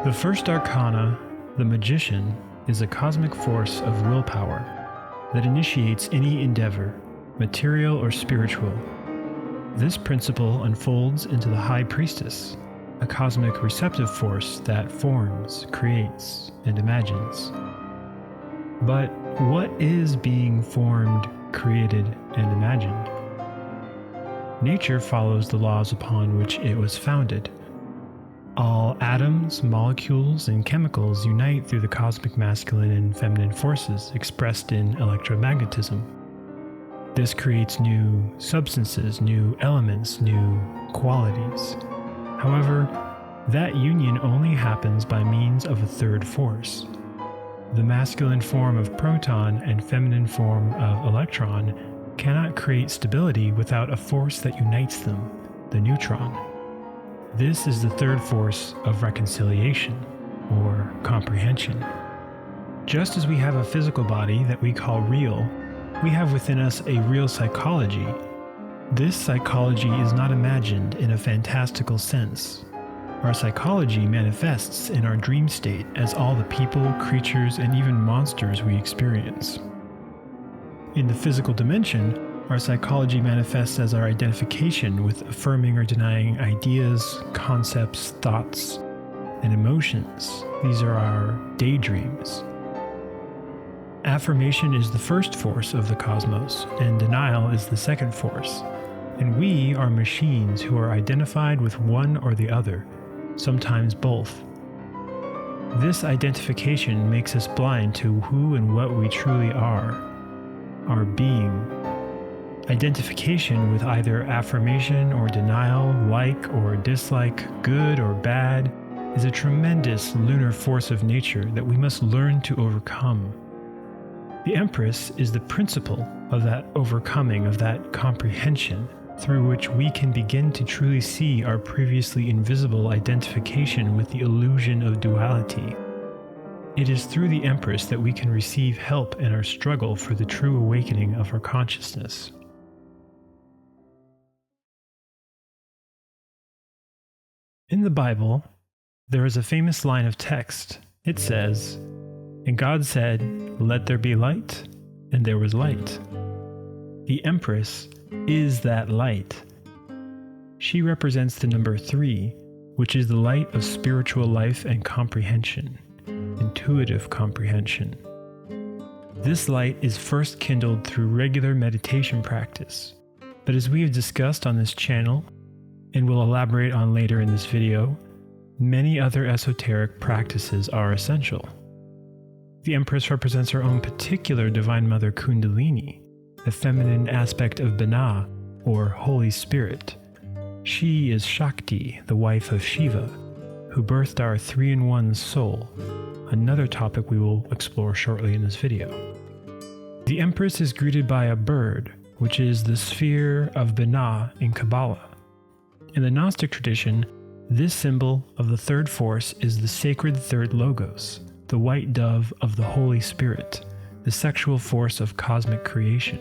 The first arcana, the magician, is a cosmic force of willpower that initiates any endeavor, material or spiritual. This principle unfolds into the high priestess, a cosmic receptive force that forms, creates, and imagines. But what is being formed, created, and imagined? Nature follows the laws upon which it was founded. All atoms, molecules, and chemicals unite through the cosmic masculine and feminine forces expressed in electromagnetism. This creates new substances, new elements, new qualities. However, that union only happens by means of a third force. The masculine form of proton and feminine form of electron cannot create stability without a force that unites them, the neutron. This is the third force of reconciliation, or comprehension. Just as we have a physical body that we call real, we have within us a real psychology. This psychology is not imagined in a fantastical sense. Our psychology manifests in our dream state as all the people, creatures, and even monsters we experience. In the physical dimension, our psychology manifests as our identification with affirming or denying ideas, concepts, thoughts, and emotions. These are our daydreams. Affirmation is the first force of the cosmos, and denial is the second force. And we are machines who are identified with one or the other, sometimes both. This identification makes us blind to who and what we truly are, our being. Identification with either affirmation or denial, like or dislike, good or bad, is a tremendous lunar force of nature that we must learn to overcome. The Empress is the principle of that overcoming, of that comprehension, through which we can begin to truly see our previously invisible identification with the illusion of duality. It is through the Empress that we can receive help in our struggle for the true awakening of our consciousness. In the Bible, there is a famous line of text. It says, "And God said, 'Let there be light,' and there was light." The Empress is that light. She represents the number 3, which is the light of spiritual life and comprehension, intuitive comprehension. This light is first kindled through regular meditation practice, but as we have discussed on this channel, and will elaborate on later in this video, many other esoteric practices are essential. The Empress represents her own particular Divine Mother Kundalini, the feminine aspect of Binah, or Holy Spirit. She is Shakti, the wife of Shiva, who birthed our 3-in-1 soul, another topic we will explore shortly in this video. The Empress is greeted by a bird, which is the sphere of Binah in Kabbalah. In the Gnostic tradition, this symbol of the third force is the sacred third logos, the white dove of the Holy Spirit, the sexual force of cosmic creation.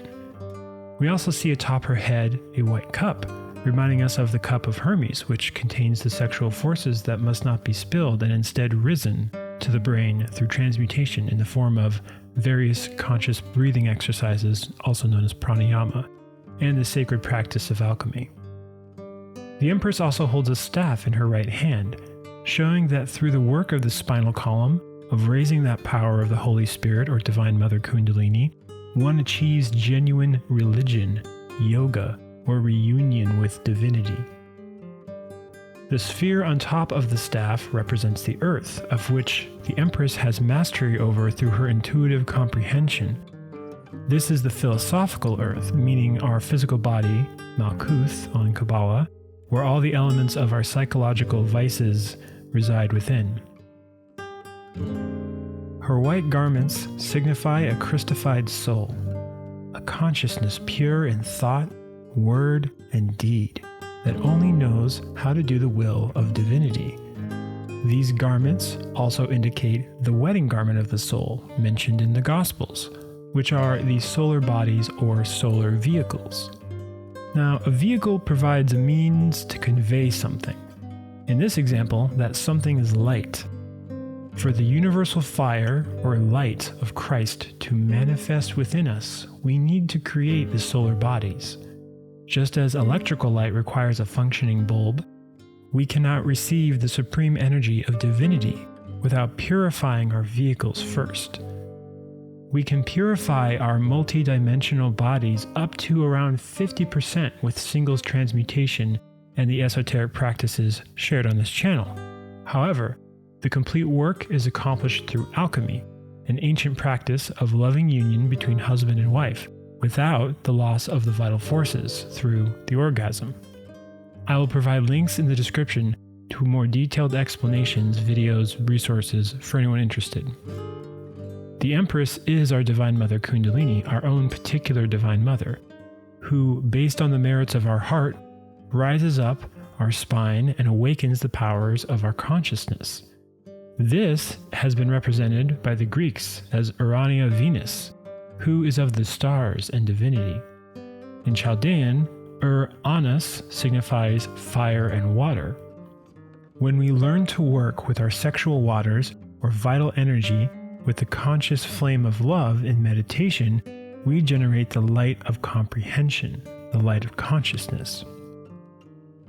We also see atop her head a white cup, reminding us of the cup of Hermes, which contains the sexual forces that must not be spilled and instead risen to the brain through transmutation in the form of various conscious breathing exercises, also known as pranayama, and the sacred practice of alchemy. The Empress also holds a staff in her right hand, showing that through the work of the spinal column, of raising that power of the Holy Spirit or Divine Mother Kundalini, one achieves genuine religion, yoga, or reunion with divinity. The sphere on top of the staff represents the earth, of which the Empress has mastery over through her intuitive comprehension. This is the philosophical earth, meaning our physical body, Malkuth on Kabbalah, where all the elements of our psychological vices reside within. Her white garments signify a Christified soul, a consciousness pure in thought, word, and deed, that only knows how to do the will of divinity. These garments also indicate the wedding garment of the soul mentioned in the Gospels, which are the solar bodies or solar vehicles. Now, a vehicle provides a means to convey something. In this example, that something is light. For the universal fire or light of Christ to manifest within us, we need to create the solar bodies. Just as electrical light requires a functioning bulb, we cannot receive the supreme energy of divinity without purifying our vehicles first. We can purify our multidimensional bodies up to around 50% with singles transmutation and the esoteric practices shared on this channel. However, the complete work is accomplished through alchemy, an ancient practice of loving union between husband and wife, without the loss of the vital forces through the orgasm. I will provide links in the description to more detailed explanations, videos, resources for anyone interested. The Empress is our Divine Mother Kundalini, our own particular Divine Mother, who, based on the merits of our heart, rises up our spine and awakens the powers of our consciousness. This has been represented by the Greeks as Urania Venus, who is of the stars and divinity. In Chaldean, Ur-Anus signifies fire and water. When we learn to work with our sexual waters or vital energy with the conscious flame of love in meditation, we generate the light of comprehension, the light of consciousness.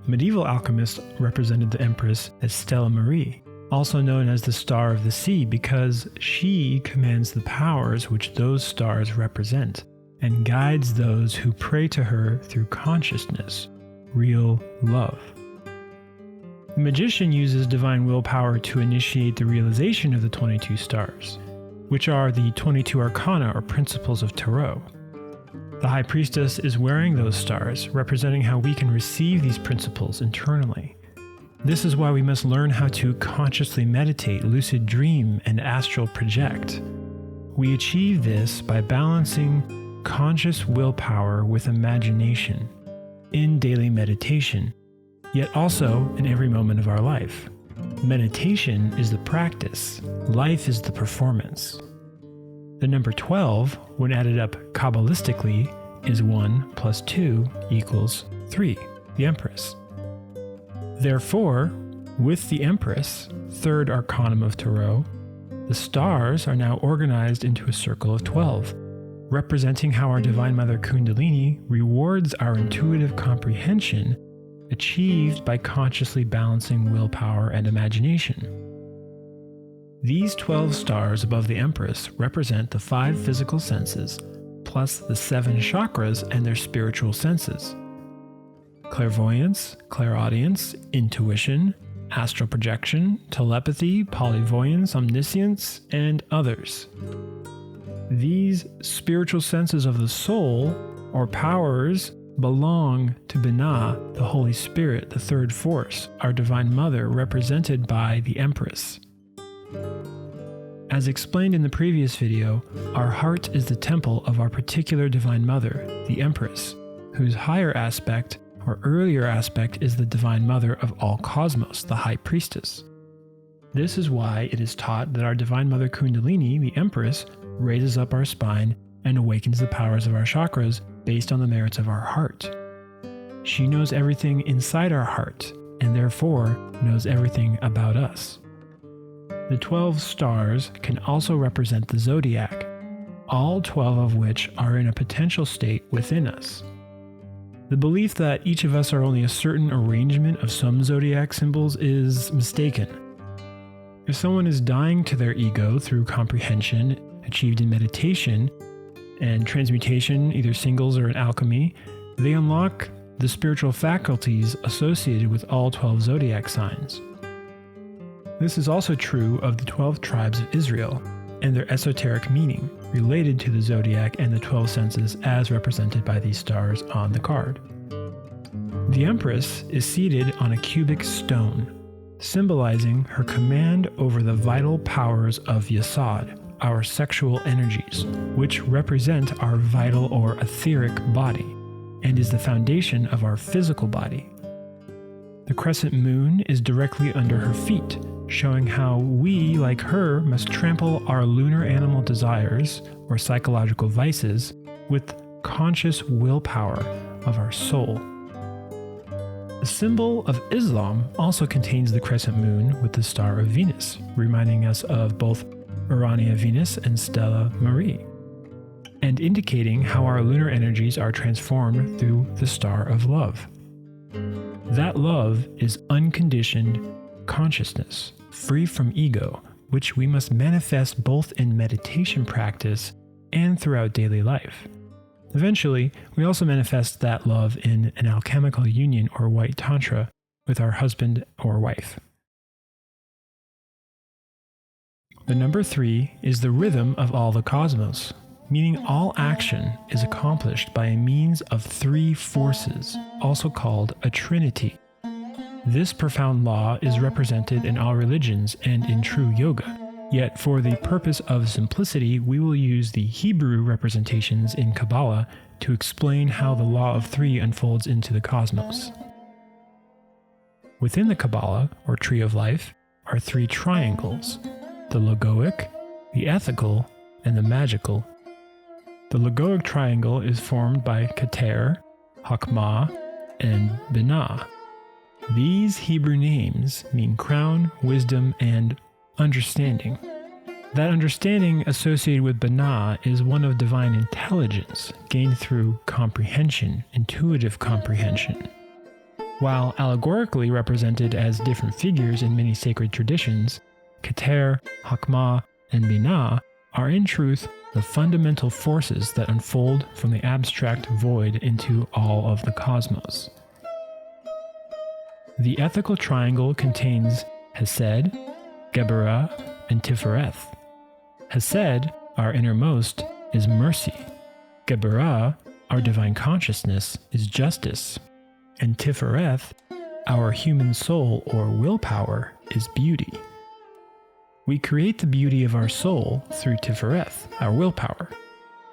Medieval alchemists represented the Empress as Stella Marie, also known as the Star of the Sea, because she commands the powers which those stars represent and guides those who pray to her through consciousness, real love. The magician uses divine willpower to initiate the realization of the 22 stars, which are the 22 arcana or principles of Tarot. The High Priestess is wearing those stars, representing how we can receive these principles internally. This is why we must learn how to consciously meditate, lucid dream, and astral project. We achieve this by balancing conscious willpower with imagination in daily meditation, yet also in every moment of our life. Meditation is the practice, life is the performance. The number 12, when added up Kabbalistically, is 1 plus 2 equals 3, the Empress. Therefore, with the Empress, third Arcanum of Tarot, the stars are now organized into a circle of 12, representing how our Divine Mother Kundalini rewards our intuitive comprehension achieved by consciously balancing willpower and imagination. These 12 stars above the Empress represent the 5 physical senses, plus the 7 chakras and their spiritual senses: clairvoyance, clairaudience, intuition, astral projection, telepathy, polyvoyance, omniscience, and others. These spiritual senses of the soul, or powers, belong to Binah, the Holy Spirit, the third force, our Divine Mother, represented by the Empress. As explained in the previous video, our heart is the temple of our particular Divine Mother, the Empress, whose higher aspect or earlier aspect is the Divine Mother of all cosmos, the High Priestess. This is why it is taught that our Divine Mother Kundalini, the Empress, raises up our spine and awakens the powers of our chakras based on the merits of our heart. She knows everything inside our heart, and therefore knows everything about us. The 12 stars can also represent the zodiac, all 12 of which are in a potential state within us. The belief that each of us are only a certain arrangement of some zodiac symbols is mistaken. If someone is dying to their ego through comprehension achieved in meditation and transmutation, either singles or in alchemy, they unlock the spiritual faculties associated with all 12 zodiac signs. This is also true of the 12 tribes of Israel and their esoteric meaning related to the zodiac and the 12 senses as represented by these stars on the card. The Empress is seated on a cubic stone, symbolizing her command over the vital powers of Yesod, our sexual energies, which represent our vital or etheric body, and is the foundation of our physical body. The crescent moon is directly under her feet, showing how we, like her, must trample our lunar animal desires or psychological vices with conscious willpower of our soul. The symbol of Islam also contains the crescent moon with the star of Venus, reminding us of both Urania Venus and Stella Marie, and indicating how our lunar energies are transformed through the star of love. That love is unconditioned consciousness, free from ego, which we must manifest both in meditation practice and throughout daily life. Eventually, we also manifest that love in an alchemical union or white tantra with our husband or wife. The number 3 is the rhythm of all the cosmos, meaning all action is accomplished by a means of 3 forces, also called a trinity. This profound law is represented in all religions and in true yoga. Yet for the purpose of simplicity, we will use the Hebrew representations in Kabbalah to explain how the law of 3 unfolds into the cosmos. Within the Kabbalah, or Tree of Life, are 3 triangles: the logoic, the ethical, and the magical. The logoic triangle is formed by Keter, Hakmah, and Binah. These Hebrew names mean crown, wisdom, and understanding. That understanding associated with Binah is one of divine intelligence, gained through comprehension, intuitive comprehension. While allegorically represented as different figures in many sacred traditions, Keter, Hakmah, and Binah are in truth the fundamental forces that unfold from the abstract void into all of the cosmos. The ethical triangle contains Hesed, Geburah, and Tifereth. Hesed, our innermost, is mercy. Geburah, our divine consciousness, is justice. And Tifereth, our human soul or willpower, is beauty. We create the beauty of our soul through Tifereth, our willpower.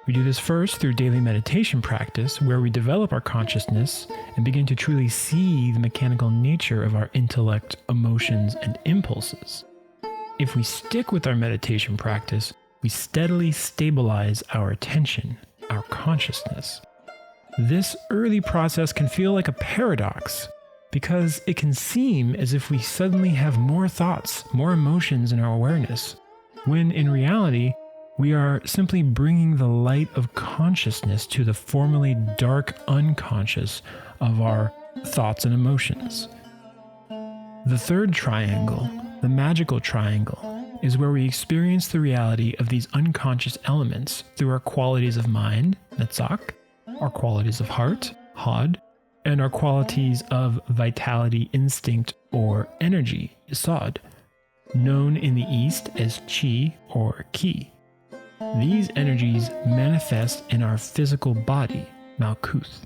We do this first through daily meditation practice, where we develop our consciousness and begin to truly see the mechanical nature of our intellect, emotions, and impulses. If we stick with our meditation practice, we steadily stabilize our attention, our consciousness. This early process can feel like a paradox, because it can seem as if we suddenly have more thoughts, more emotions in our awareness, when in reality, we are simply bringing the light of consciousness to the formerly dark unconscious of our thoughts and emotions. The third triangle, the magical triangle, is where we experience the reality of these unconscious elements through our qualities of mind, Netzach, our qualities of heart, Hod, and our qualities of vitality, instinct, or energy, Yesod, known in the East as Chi or Ki. These energies manifest in our physical body, Malkuth.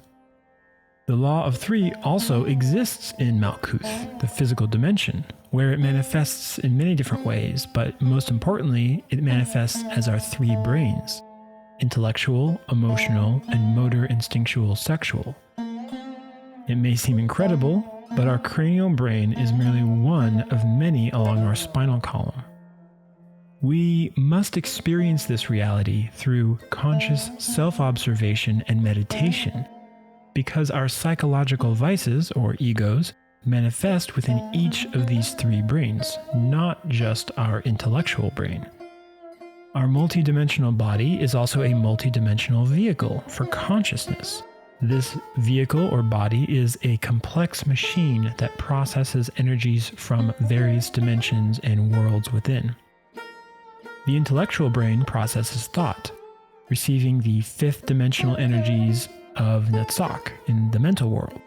The law of 3 also exists in Malkuth, the physical dimension, where it manifests in many different ways, but most importantly, it manifests as our 3 brains: intellectual, emotional, and motor instinctual sexual. It may seem incredible, but our cranial brain is merely one of many along our spinal column. We must experience this reality through conscious self-observation and meditation, because our psychological vices, or egos, manifest within each of these 3 brains, not just our intellectual brain. Our multidimensional body is also a multidimensional vehicle for consciousness. This vehicle or body is a complex machine that processes energies from various dimensions and worlds within. The intellectual brain processes thought, receiving the 5th dimensional energies of Netzach in the mental world.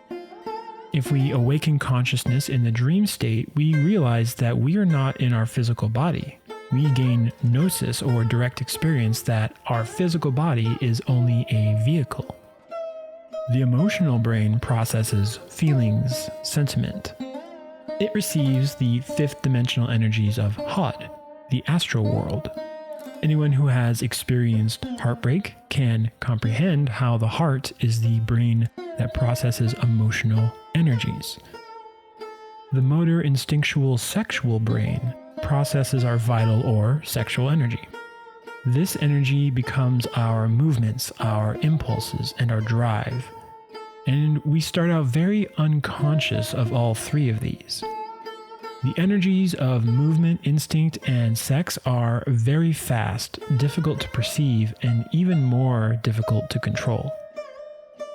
If we awaken consciousness in the dream state, we realize that we are not in our physical body. We gain gnosis or direct experience that our physical body is only a vehicle. The emotional brain processes feelings, sentiment. It receives the 5th dimensional energies of Hod, the astral world. Anyone who has experienced heartbreak can comprehend how the heart is the brain that processes emotional energies. The motor instinctual sexual brain processes our vital or sexual energy. This energy becomes our movements, our impulses, and our drive. And we start out very unconscious of all three of these. The energies of movement, instinct, and sex are very fast, difficult to perceive, and even more difficult to control.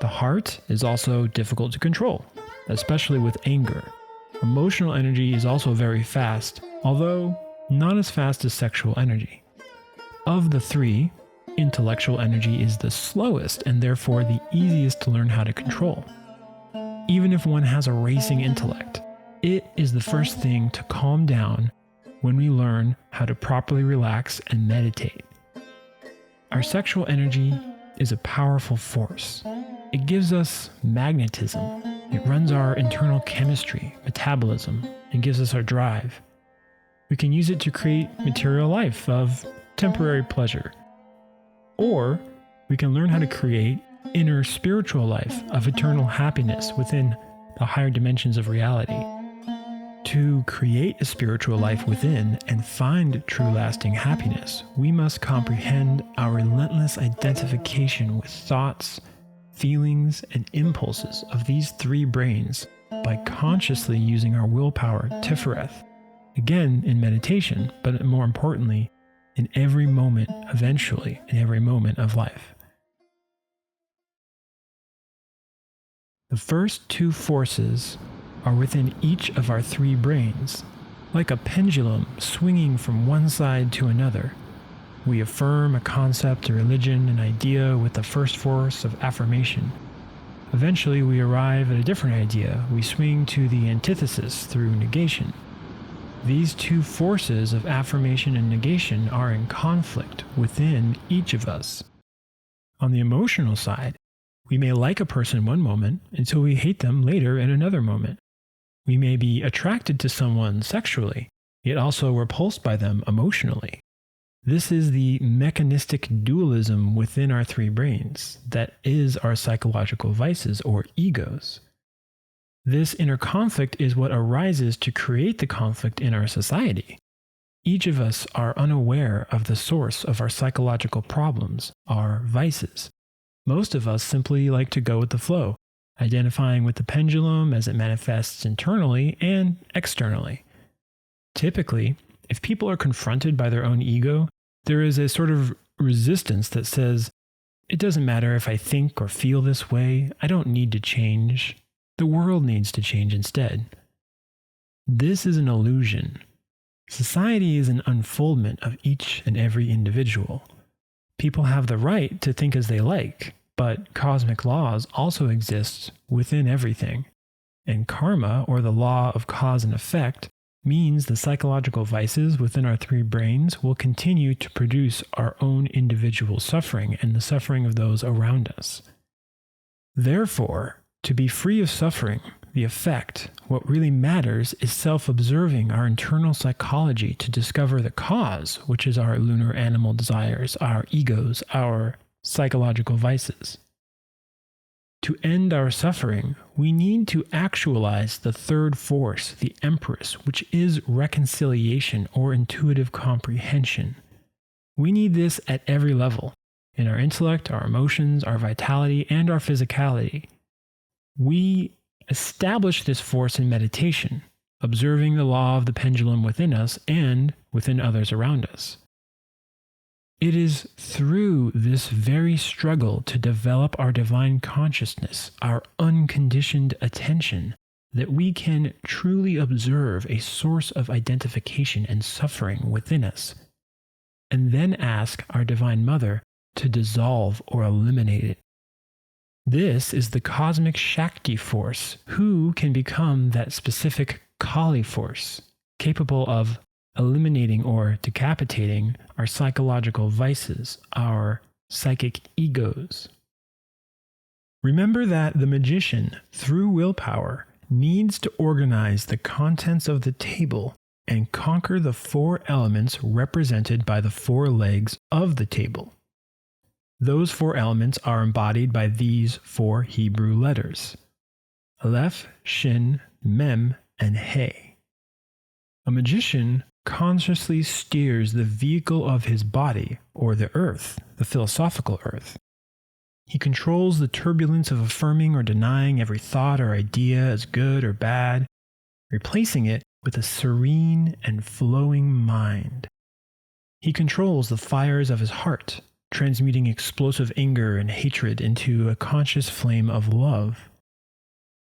The heart is also difficult to control, especially with anger. Emotional energy is also very fast, although not as fast as sexual energy. Of the three, intellectual energy is the slowest and therefore the easiest to learn how to control. Even if one has a racing intellect, it is the first thing to calm down when we learn how to properly relax and meditate. Our sexual energy is a powerful force. It gives us magnetism. It runs our internal chemistry, metabolism, and gives us our drive. We can use it to create material life of temporary pleasure. Or we can learn how to create inner spiritual life of eternal happiness within the higher dimensions of reality. To create a spiritual life within and find true lasting happiness, we must comprehend our relentless identification with thoughts, feelings, and impulses of these three brains by consciously using our willpower, Tifereth, again in meditation, but more importantly, in every moment, eventually, in every moment of life. The first two forces are within each of our three brains, like a pendulum swinging from one side to another. We affirm a concept, a religion, an idea with the first force of affirmation. Eventually, we arrive at a different idea. We swing to the antithesis through negation. These two forces of affirmation and negation are in conflict within each of us. On the emotional side, we may like a person one moment until we hate them later in another moment. We may be attracted to someone sexually, yet also repulsed by them emotionally. This is the mechanistic dualism within our three brains that is our psychological vices or egos. This inner conflict is what arises to create the conflict in our society. Each of us are unaware of the source of our psychological problems, our vices. Most of us simply like to go with the flow, identifying with the pendulum as it manifests internally and externally. Typically, if people are confronted by their own ego, there is a sort of resistance that says, it doesn't matter if I think or feel this way, I don't need to change. The world needs to change instead. This is an illusion. Society is an unfoldment of each and every individual. People have the right to think as they like, but cosmic laws also exist within everything. And karma, or the law of cause and effect, means the psychological vices within our three brains will continue to produce our own individual suffering and the suffering of those around us. Therefore, to be free of suffering, the effect, what really matters is self-observing our internal psychology to discover the cause, which is our lunar animal desires, our egos, our psychological vices. To end our suffering, we need to actualize the third force, the Empress, which is reconciliation or intuitive comprehension. We need this at every level, in our intellect, our emotions, our vitality, and our physicality. We establish this force in meditation, observing the law of the pendulum within us and within others around us. It is through this very struggle to develop our divine consciousness, our unconditioned attention, that we can truly observe a source of identification and suffering within us, and then ask our Divine Mother to dissolve or eliminate it. This is the cosmic Shakti force, who can become that specific Kali force, capable of eliminating or decapitating our psychological vices, our psychic egos. Remember that the magician, through willpower, needs to organize the contents of the table and conquer the four elements represented by the four legs of the table. Those four elements are embodied by these four Hebrew letters: Aleph, Shin, Mem, and He. A magician consciously steers the vehicle of his body, or the earth, the philosophical earth. He controls the turbulence of affirming or denying every thought or idea as good or bad, replacing it with a serene and flowing mind. He controls the fires of his heart, transmuting explosive anger and hatred into a conscious flame of love.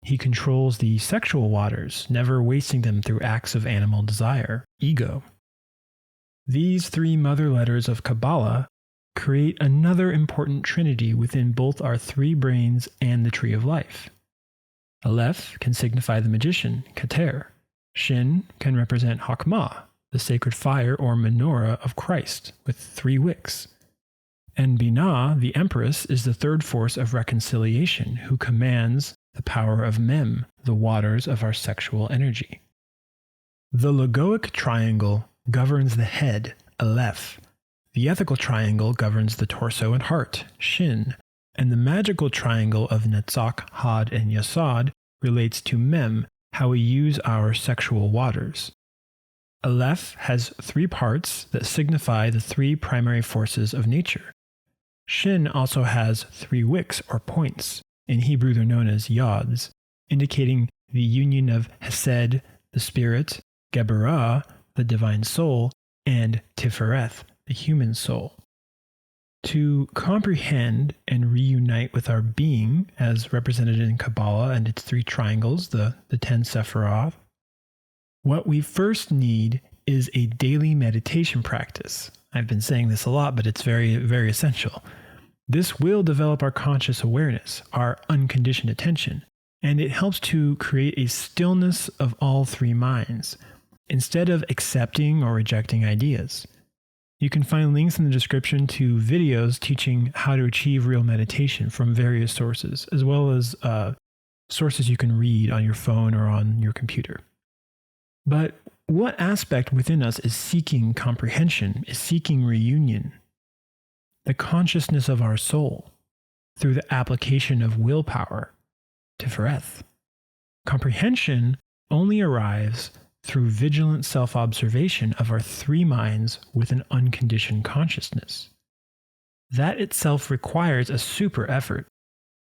He controls the sexual waters, never wasting them through acts of animal desire, ego. These three mother letters of Kabbalah create another important trinity within both our three brains and the tree of life. Aleph can signify the magician, Keter. Shin can represent Hakmah, the sacred fire or menorah of Christ, with 3 wicks. And Binah, the Empress, is the third force of reconciliation, who commands the power of Mem, the waters of our sexual energy. The logoic triangle governs the head, Aleph. The ethical triangle governs the torso and heart, Shin. And the magical triangle of Netzach, Had, and Yasod relates to Mem, how we use our sexual waters. Aleph has 3 parts that signify the 3 primary forces of nature. Shin also has 3 wicks or points. In Hebrew they're known as yods, indicating the union of Hesed, the spirit, Geburah, the divine soul, and Tifereth, the human soul. To comprehend and reunite with our being, as represented in Kabbalah and its 3 triangles, the 10 Sephiroth, what we first need is a daily meditation practice. I've been saying this a lot, but it's very, very essential. This will develop our conscious awareness, our unconditioned attention, and it helps to create a stillness of all 3 minds, instead of accepting or rejecting ideas. You can find links in the description to videos teaching how to achieve real meditation from various sources, as well as sources you can read on your phone or on your computer. But what aspect within us is seeking comprehension, is seeking reunion? The consciousness of our soul, through the application of willpower, Tifereth. Comprehension only arrives through vigilant self-observation of our 3 minds with an unconditioned consciousness. That itself requires a super effort,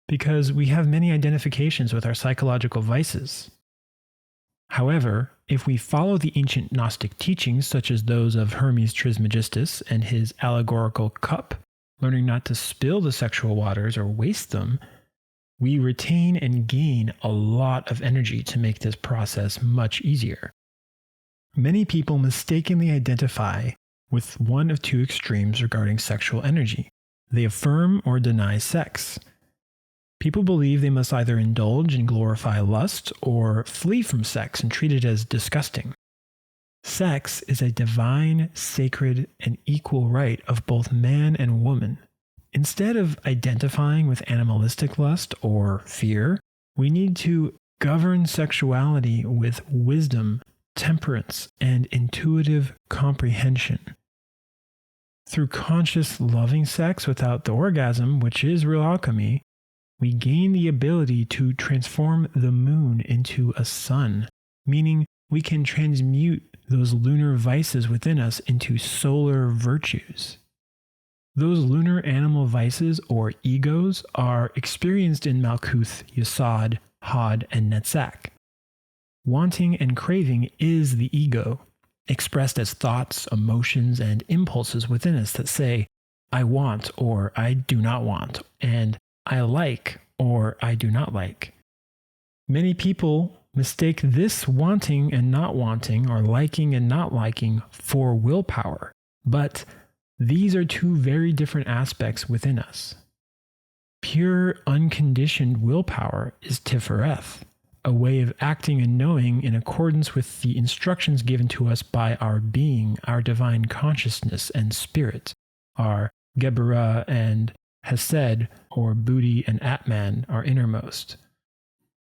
because we have many identifications with our psychological vices. However, if we follow the ancient Gnostic teachings, such as those of Hermes Trismegistus and his allegorical cup, learning not to spill the sexual waters or waste them, we retain and gain a lot of energy to make this process much easier. Many people mistakenly identify with one of 2 extremes regarding sexual energy. They affirm or deny sex. People believe they must either indulge and glorify lust or flee from sex and treat it as disgusting. Sex is a divine, sacred, and equal right of both man and woman. Instead of identifying with animalistic lust or fear, we need to govern sexuality with wisdom, temperance, and intuitive comprehension. Through conscious loving sex without the orgasm, which is real alchemy, we gain the ability to transform the moon into a sun, meaning we can transmute those lunar vices within us into solar virtues. Those lunar animal vices, or egos, are experienced in Malkuth, Yesod, Had, and Netzach. Wanting and craving is the ego, expressed as thoughts, emotions, and impulses within us that say, I want or I do not want, and I like or I do not like. Many people mistake this wanting and not wanting, or liking and not liking, for willpower, but these are 2 very different aspects within us. Pure, unconditioned willpower is Tifereth, a way of acting and knowing in accordance with the instructions given to us by our being, our divine consciousness and spirit, our Geburah and Hesed, or Buddhi and Atman, our innermost.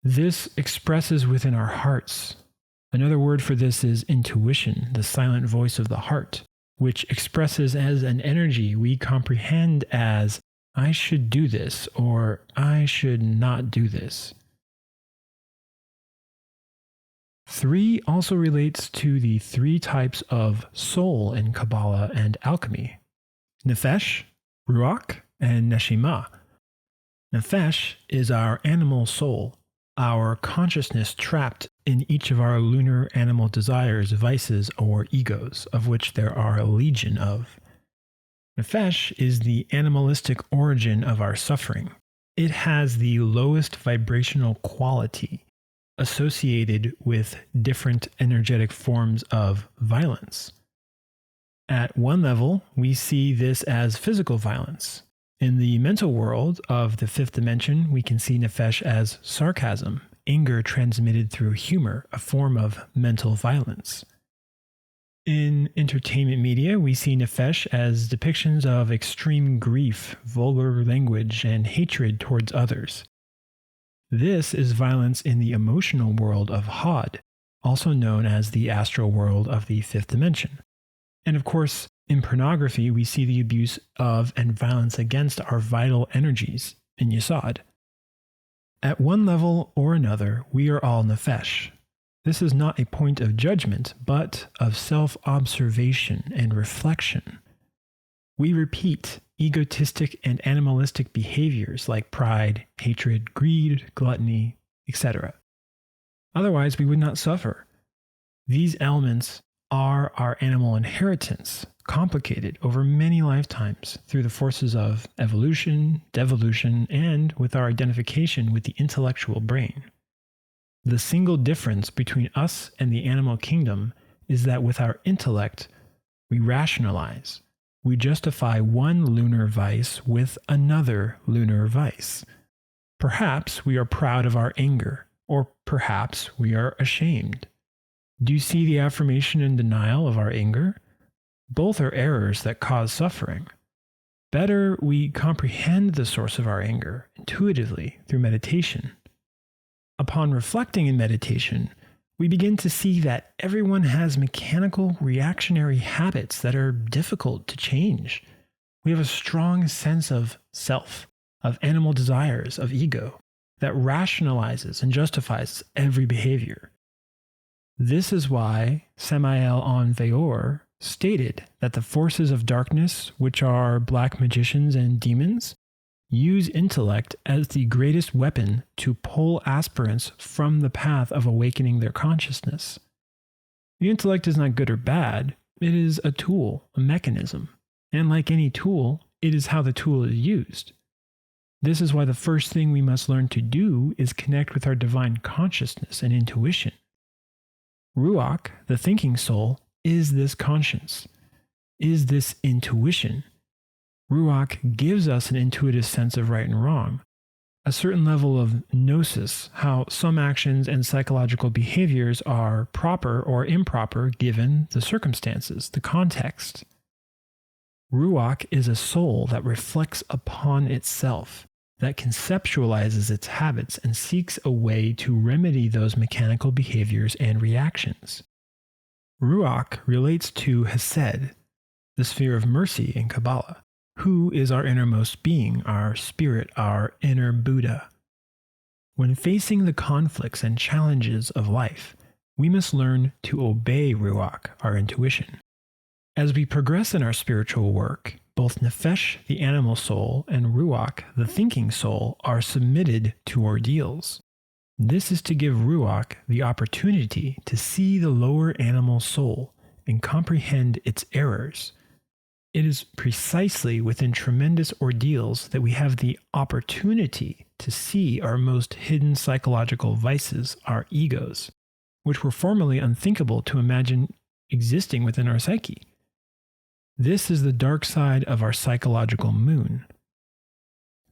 This expresses within our hearts. Another word for this is intuition, the silent voice of the heart, which expresses as an energy we comprehend as, I should do this, or I should not do this. 3 also relates to the 3 types of soul in Kabbalah and alchemy: Nefesh, Ruach, and Neshima. Nefesh is our animal soul, our consciousness trapped in each of our lunar animal desires, vices, or egos, of which there are a legion of. Nefesh is the animalistic origin of our suffering. It has the lowest vibrational quality associated with different energetic forms of violence. At one level, we see this as physical violence. In the mental world of the fifth dimension, we can see Nefesh as sarcasm, anger transmitted through humor, a form of mental violence. In entertainment media, we see Nefesh as depictions of extreme grief, vulgar language, and hatred towards others. This is violence in the emotional world of Hod, also known as the astral world of the fifth dimension. And of course, in pornography, we see the abuse of and violence against our vital energies in Yesod. At one level or another, we are all Nefesh. This is not a point of judgment, but of self-observation and reflection. We repeat egotistic and animalistic behaviors like pride, hatred, greed, gluttony, etc. Otherwise, we would not suffer. These elements are our animal inheritance, complicated over many lifetimes through the forces of evolution, devolution, and with our identification with the intellectual brain. The single difference between us and the animal kingdom is that with our intellect, we rationalize. We justify one lunar vice with another lunar vice. Perhaps we are proud of our anger, or perhaps we are ashamed. Do you see the affirmation and denial of our anger? Both are errors that cause suffering. Better we comprehend the source of our anger intuitively through meditation. Upon reflecting in meditation, we begin to see that everyone has mechanical reactionary habits that are difficult to change. We have a strong sense of self, of animal desires, of ego, that rationalizes and justifies every behavior. This is why Samael Aun Weor stated that the forces of darkness, which are black magicians and demons, use intellect as the greatest weapon to pull aspirants from the path of awakening their consciousness. The intellect is not good or bad, it is a tool, a mechanism, and like any tool, it is how the tool is used. This is why the first thing we must learn to do is connect with our divine consciousness and intuition. Ruach, the thinking soul, is this conscience, is this intuition. Ruach gives us an intuitive sense of right and wrong, a certain level of gnosis, how some actions and psychological behaviors are proper or improper given the circumstances, the context. Ruach is a soul that reflects upon itself, that conceptualizes its habits and seeks a way to remedy those mechanical behaviors and reactions. Ruach relates to Hesed, the sphere of mercy in Kabbalah, who is our innermost being, our spirit, our inner Buddha. When facing the conflicts and challenges of life, we must learn to obey Ruach, our intuition. As we progress in our spiritual work, both Nefesh, the animal soul, and Ruach, the thinking soul, are submitted to ordeals. This is to give Ruach the opportunity to see the lower animal soul and comprehend its errors. It is precisely within tremendous ordeals that we have the opportunity to see our most hidden psychological vices, our egos, which were formerly unthinkable to imagine existing within our psyche. This is the dark side of our psychological moon.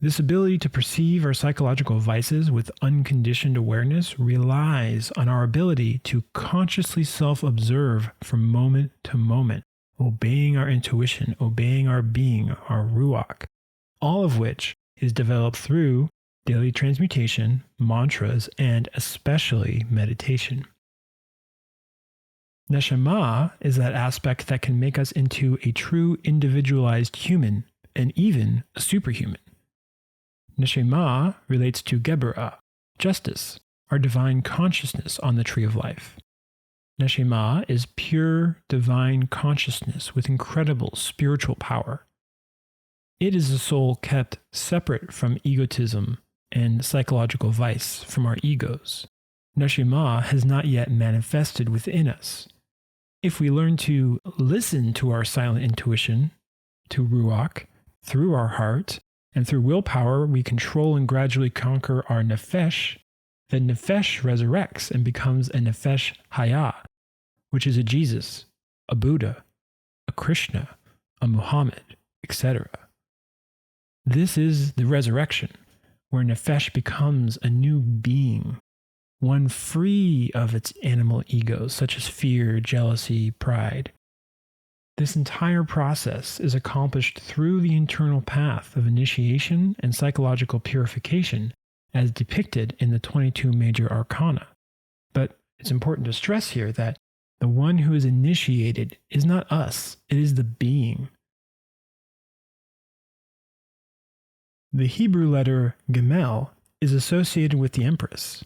This ability to perceive our psychological vices with unconditioned awareness relies on our ability to consciously self-observe from moment to moment, obeying our intuition, obeying our being, our Ruach, all of which is developed through daily transmutation, mantras, and especially meditation. Neshama is that aspect that can make us into a true individualized human and even a superhuman. Neshama relates to Geburah, justice, our divine consciousness on the tree of life. Neshama is pure divine consciousness with incredible spiritual power. It is a soul kept separate from egotism and psychological vice from our egos. Neshama has not yet manifested within us. If we learn to listen to our silent intuition, to Ruach, through our heart, and through willpower, we control and gradually conquer our nefesh, then nefesh resurrects and becomes a nefesh haya, which is a Jesus, a Buddha, a Krishna, a Muhammad, etc. This is the resurrection, where nefesh becomes a new being, one free of its animal egos, such as fear, jealousy, pride. This entire process is accomplished through the internal path of initiation and psychological purification as depicted in the 22 major arcana. But it's important to stress here that the one who is initiated is not us, it is the being. The Hebrew letter Gimel is associated with the Empress.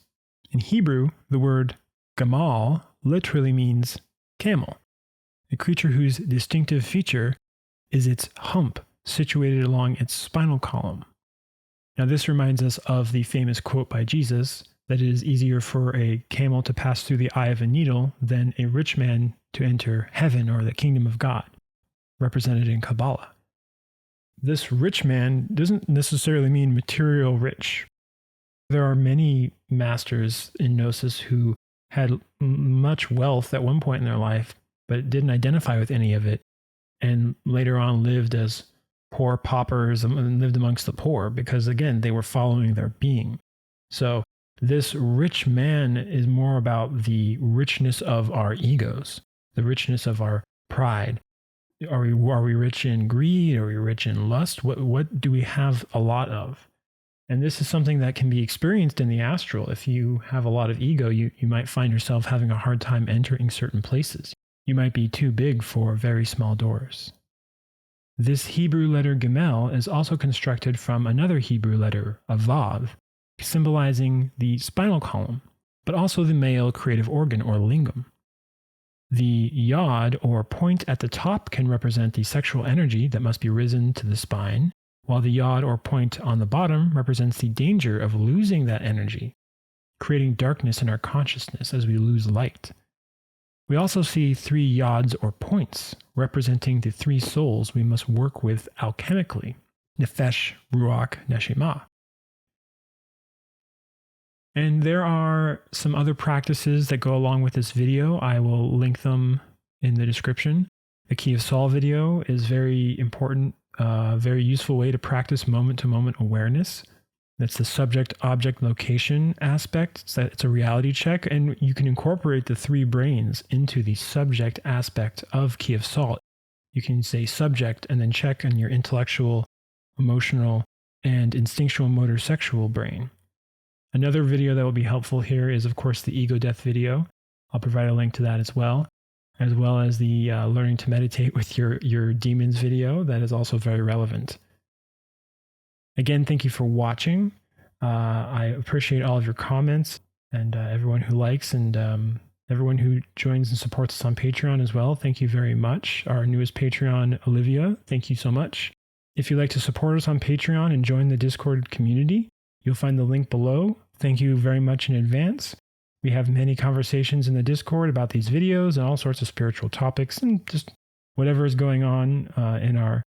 In Hebrew, the word Gamal literally means camel, a creature whose distinctive feature is its hump situated along its spinal column. Now, this reminds us of the famous quote by Jesus that it is easier for a camel to pass through the eye of a needle than a rich man to enter heaven or the kingdom of God, represented in Kabbalah. This rich man doesn't necessarily mean material rich. There are many masters in Gnosis who had much wealth at one point in their life, but didn't identify with any of it, and later on lived as poor paupers and lived amongst the poor because, again, they were following their being. So this rich man is more about the richness of our egos, the richness of our pride. Are we rich in greed? Are we rich in lust? What do we have a lot of? And this is something that can be experienced in the astral. If you have a lot of ego, you might find yourself having a hard time entering certain places. You might be too big for very small doors. This Hebrew letter Gimel is also constructed from another Hebrew letter, a Vav, symbolizing the spinal column, but also the male creative organ or lingam. The yod or point at the top can represent the sexual energy that must be risen to the spine, while the yod or point on the bottom represents the danger of losing that energy, creating darkness in our consciousness as we lose light. We also see 3 yods or points representing the 3 souls we must work with alchemically, nefesh, ruach, neshama. And there are some other practices that go along with this video. I will link them in the description. The Key of Sol video is very important, very useful way to practice moment-to-moment awareness. That's the subject-object location aspect. It's a reality check, and you can incorporate the 3 brains into the subject aspect of Key of Sol. You can say subject and then check on your intellectual, emotional, and instinctual motor sexual brain. Another video that will be helpful here is, of course, the ego death video. I'll provide a link to that as well as the learning to meditate with your demons video. That is also very relevant. Again, thank you for watching. I appreciate all of your comments and everyone who likes and everyone who joins and supports us on Patreon as well. Thank you very much. Our newest Patreon, Olivia, thank you so much. If you'd like to support us on Patreon and join the Discord community, you'll find the link below. Thank you very much in advance. We have many conversations in the Discord about these videos and all sorts of spiritual topics and just whatever is going on in our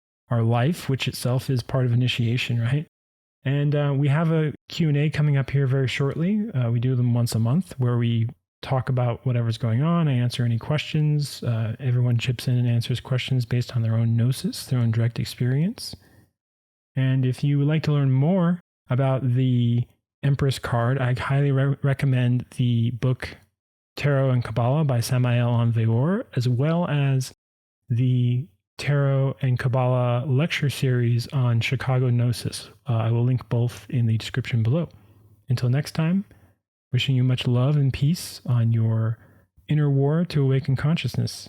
life, which itself is part of initiation, right? And we have a Q&A coming up here very shortly. We do them once a month where we talk about whatever's going on. I answer any questions. Everyone chips in and answers questions based on their own gnosis, their own direct experience. And if you would like to learn more about the Empress card, I highly recommend the book Tarot and Kabbalah by Samael Anveor, as well as the Tarot and Kabbalah lecture series on Chicago Gnosis. I will link both in the description below. Until next time, wishing you much love and peace on your inner war to awaken consciousness.